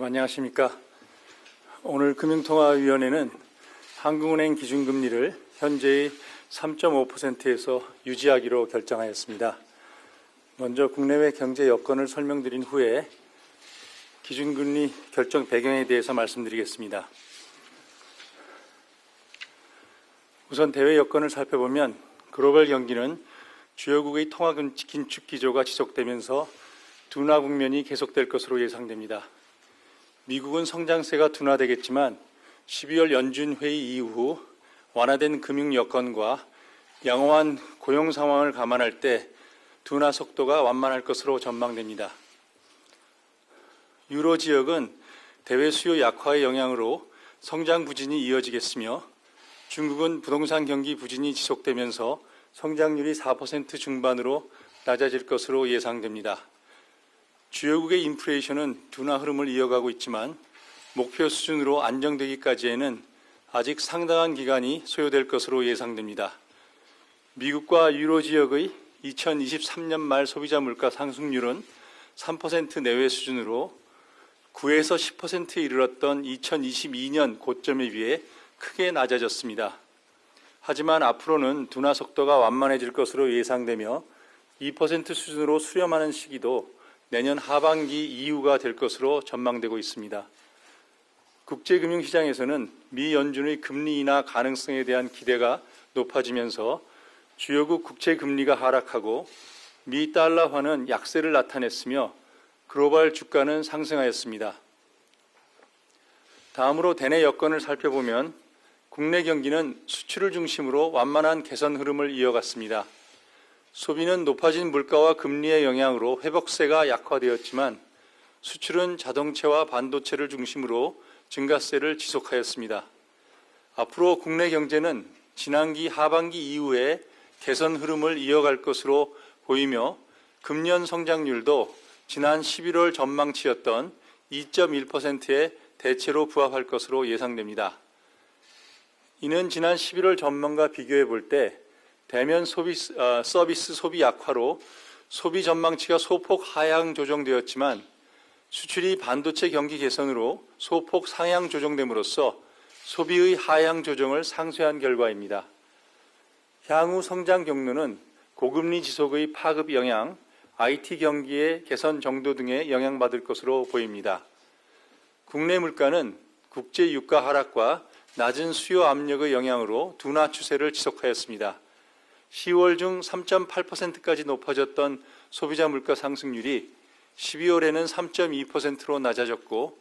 여러분 안녕하십니까? 오늘 금융통화위원회는 한국은행 기준금리를 현재의 3.5%에서 유지하기로 결정하였습니다. 먼저 국내외 경제 여건을 설명드린 후에 기준금리 결정 배경에 대해서 말씀드리겠습니다. 우선 대외 여건을 살펴보면 글로벌 경기는 주요국의 통화 긴축 기조가 지속되면서 둔화 국면이 계속될 것으로 예상됩니다. 미국은 성장세가 둔화되겠지만 12월 연준 회의 이후 완화된 금융 여건과 양호한 고용 상황을 감안할 때 둔화 속도가 완만할 것으로 전망됩니다. 유로 지역은 대외 수요 약화의 영향으로 성장 부진이 이어지겠으며 중국은 부동산 경기 부진이 지속되면서 성장률이 4% 중반으로 낮아질 것으로 예상됩니다. 주요국의 인플레이션은 둔화 흐름을 이어가고 있지만 목표 수준으로 안정되기까지에는 아직 상당한 기간이 소요될 것으로 예상됩니다. 미국과 유로 지역의 2023년 말 소비자 물가 상승률은 3% 내외 수준으로 9에서 10%에 이르렀던 2022년 고점에 비해 크게 낮아졌습니다. 하지만 앞으로는 둔화 속도가 완만해질 것으로 예상되며 2% 수준으로 수렴하는 시기도 내년 하반기 이후가 될 것으로 전망되고 있습니다. 국제금융시장에서는 미 연준의 금리 인하 가능성에 대한 기대가 높아지면서 주요국 국채금리가 하락하고 미 달러화는 약세를 나타냈으며 글로벌 주가는 상승하였습니다. 다음으로 대내 여건을 살펴보면 국내 경기는 수출을 중심으로 완만한 개선 흐름을 이어갔습니다. 소비는 높아진 물가와 금리의 영향으로 회복세가 약화되었지만 수출은 자동차와 반도체를 중심으로 증가세를 지속하였습니다. 앞으로 국내 경제는 지난기 하반기 이후에 개선 흐름을 이어갈 것으로 보이며 금년 성장률도 지난 11월 전망치였던 2.1%에 대체로 부합할 것으로 예상됩니다. 이는 지난 11월 전망과 비교해 볼 때 대면 서비스 소비 약화로 소비 전망치가 소폭 하향 조정되었지만 수출이 반도체 경기 개선으로 소폭 상향 조정됨으로써 소비의 하향 조정을 상쇄한 결과입니다. 향후 성장 경로는 고금리 지속의 파급 영향, IT 경기의 개선 정도 등에 영향받을 것으로 보입니다. 국내 물가는 국제 유가 하락과 낮은 수요 압력의 영향으로 둔화 추세를 지속하였습니다. 10월 중 3.8%까지 높아졌던 소비자 물가 상승률이 12월에는 3.2%로 낮아졌고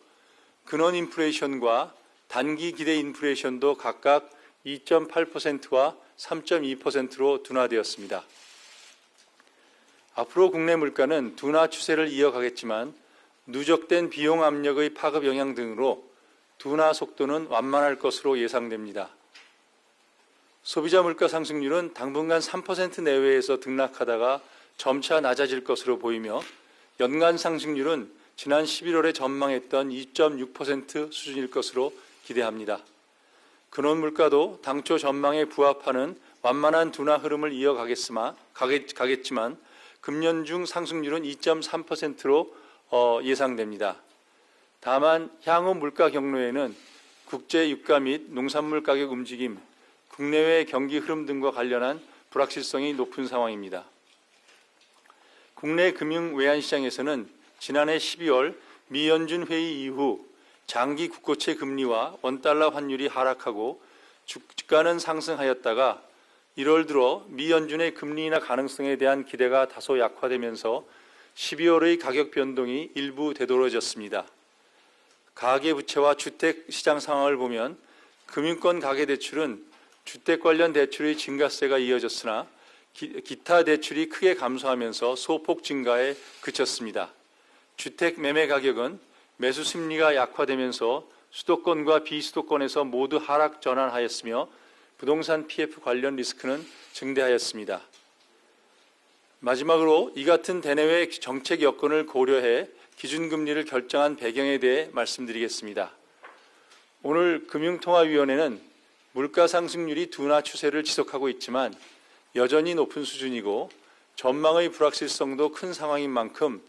근원 인플레이션과 단기 기대 인플레이션도 각각 2.8%와 3.2%로 둔화되었습니다. 앞으로 국내 물가는 둔화 추세를 이어가겠지만 누적된 비용 압력의 파급 영향 등으로 둔화 속도는 완만할 것으로 예상됩니다. 소비자 물가 상승률은 당분간 3% 내외에서 등락하다가 점차 낮아질 것으로 보이며 연간 상승률은 지난 11월에 전망했던 2.6% 수준일 것으로 기대합니다. 근원 물가도 당초 전망에 부합하는 완만한 둔화 흐름을 이어가겠지만 금년 중 상승률은 2.3%로 예상됩니다. 다만 향후 물가 경로에는 국제 유가 및 농산물 가격 움직임, 국내외 경기 흐름 등과 관련한 불확실성이 높은 상황입니다. 국내 금융 외환시장에서는 지난해 12월 미 연준 회의 이후 장기 국고채 금리와 원달러 환율이 하락하고 주가는 상승하였다가 1월 들어 미 연준의 금리 인하 가능성에 대한 기대가 다소 약화되면서 12월의 가격 변동이 일부 되돌아졌습니다. 가계부채와 주택시장 상황을 보면 금융권 가계대출은 주택 관련 대출의 증가세가 이어졌으나 기타 대출이 크게 감소하면서 소폭 증가에 그쳤습니다. 주택 매매 가격은 매수 심리가 약화되면서 수도권과 비수도권에서 모두 하락 전환하였으며 부동산 PF 관련 리스크는 증대하였습니다. 마지막으로 이 같은 대내외 정책 여건을 고려해 기준금리를 결정한 배경에 대해 말씀드리겠습니다. 오늘 금융통화위원회는 물가 상승률이 둔화 추세를 지속하고 있지만 여전히 높은 수준이고 전망의 불확실성도 큰 상황인 만큼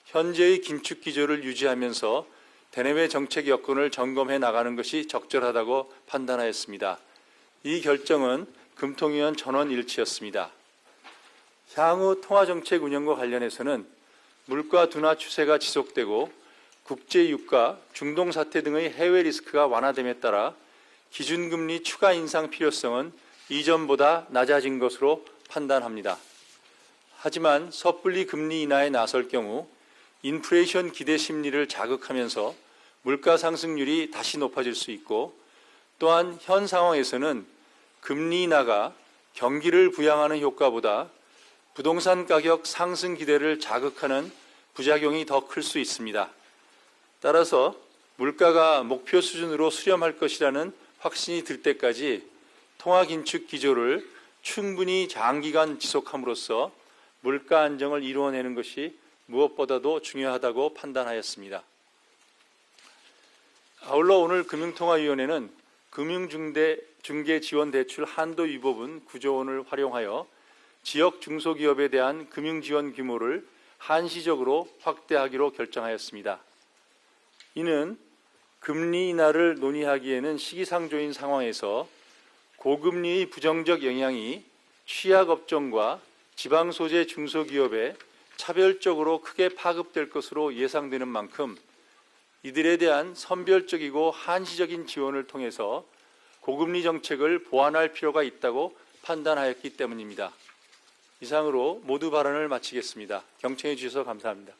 현재의 긴축 기조를 유지하면서 대내외 정책 여건을 점검해 나가는 것이 적절하다고 판단하였습니다. 이 결정은 금통위원 전원 일치였습니다. 향후 통화정책 운영과 관련해서는 물가 둔화 추세가 지속되고 국제 유가, 중동 사태 등의 해외 리스크가 완화됨에 따라 기준금리 추가 인상 필요성은 이전보다 낮아진 것으로 판단합니다. 하지만 섣불리 금리 인하에 나설 경우 인플레이션 기대 심리를 자극하면서 물가 상승률이 다시 높아질 수 있고, 또한 현 상황에서는 금리 인하가 경기를 부양하는 효과보다 부동산 가격 상승 기대를 자극하는 부작용이 더 클 수 있습니다. 따라서 물가가 목표 수준으로 수렴할 것이라는 확신이 들 때까지 통화 긴축 기조를 충분히 장기간 지속함으로써 물가 안정을 이루어내는 것이 무엇보다도 중요하다고 판단하였습니다. 아울러 오늘 금융통화위원회는 금융중개지원대출 한도 위법은 9조 원을 활용하여 지역 중소기업에 대한 금융지원 규모를 한시적으로 확대하기로 결정하였습니다. 이는 금리 인하를 논의하기에는 시기상조인 상황에서 고금리의 부정적 영향이 취약업종과 지방소재 중소기업에 차별적으로 크게 파급될 것으로 예상되는 만큼 이들에 대한 선별적이고 한시적인 지원을 통해서 고금리 정책을 보완할 필요가 있다고 판단하였기 때문입니다. 이상으로 모두 발언을 마치겠습니다. 경청해 주셔서 감사합니다.